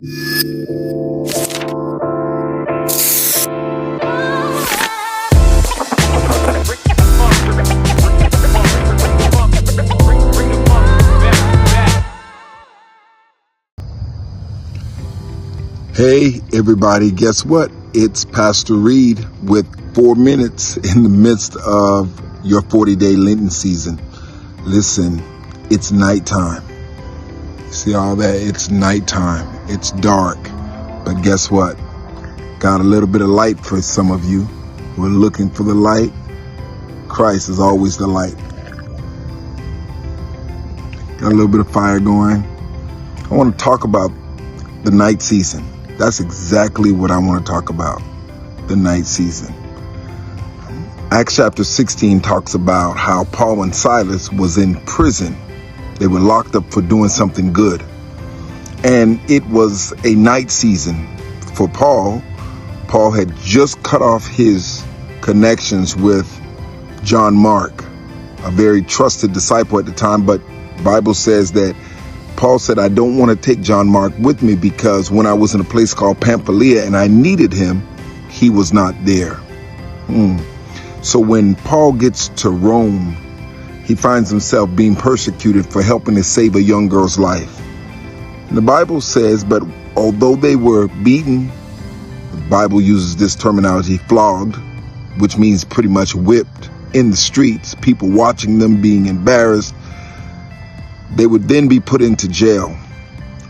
Hey everybody, guess what? It's Pastor Reed with 4 minutes in the midst of your 40-day Lenten season. Listen, it's nighttime. See all that? It's nighttime. It's dark. But guess what? Got a little bit of light for some of you. We're looking for the light. Christ is always the light. Got a little bit of fire going. I want to talk about the night season. That's exactly what I want to talk about, the night season. Acts chapter 16 talks about how Paul and Silas was in prison. They were locked up for doing something good. And it was a night season for Paul. Paul had just cut off his connections with John Mark, a very trusted disciple at the time, but the Bible says that Paul said, I don't want to take John Mark with me because when I was in a place called Pamphylia and I needed him, he was not there. So when Paul gets to Rome, he finds himself being persecuted for helping to save a young girl's life. And the Bible says, but although they were beaten, the Bible uses this terminology, flogged, which means pretty much whipped in the streets, people watching them being embarrassed, they would then be put into jail.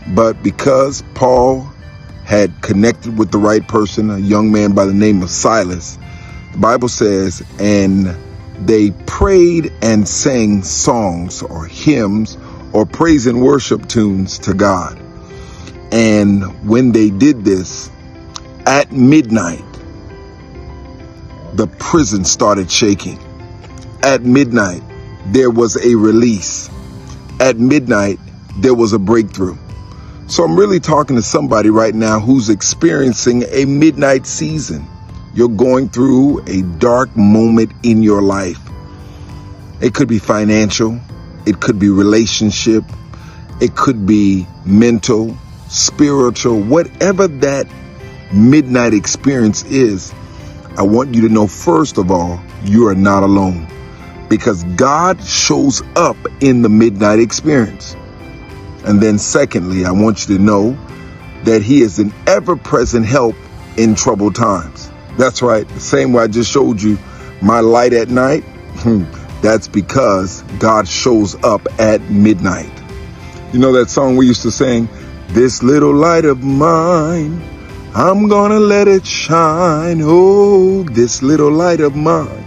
But because Paul had connected with the right person, a young man by the name of Silas, the Bible says, and they prayed and sang songs or hymns or praise and worship tunes to God. And when they did this, at midnight, the prison started shaking. At midnight, there was a release. At midnight, there was a breakthrough. So I'm really talking to somebody right now who's experiencing a midnight season. You're going through a dark moment in your life. It could be financial. It could be relationship. It could be mental, spiritual, whatever that midnight experience is. I want you to know, first of all, you are not alone. Because God shows up in the midnight experience. And then secondly, I want you to know that he is an ever-present help in troubled times. That's right. The same way I just showed you my light at night. That's because God shows up at midnight. You know that song we used to sing, this little light of mine, I'm gonna let it shine. Oh, this little light of mine,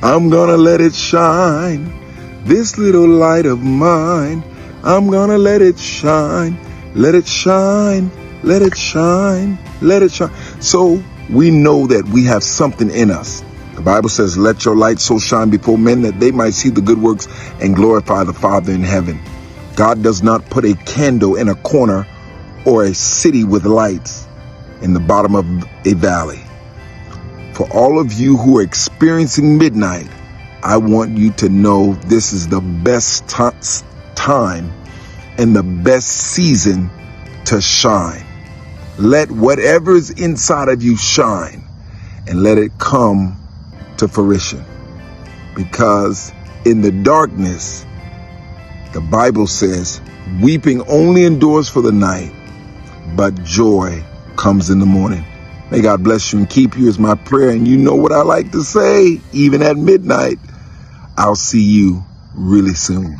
I'm gonna let it shine. This little light of mine, I'm gonna let it shine. Let it shine, let it shine, let it shine. So we know that we have something in us. The Bible says, let your light so shine before men that they might see the good works and glorify the Father in heaven. God does not put a candle in a corner or a city with lights in the bottom of a valley. For all of you who are experiencing midnight, I want you to know this is the best time and the best season to shine. Let whatever is inside of you shine and let it come to fruition. Because in the darkness, the Bible says, weeping only endures for the night, but joy comes in the morning. May God bless you and keep you is my prayer. And you know what I like to say, even at midnight, I'll see you really soon.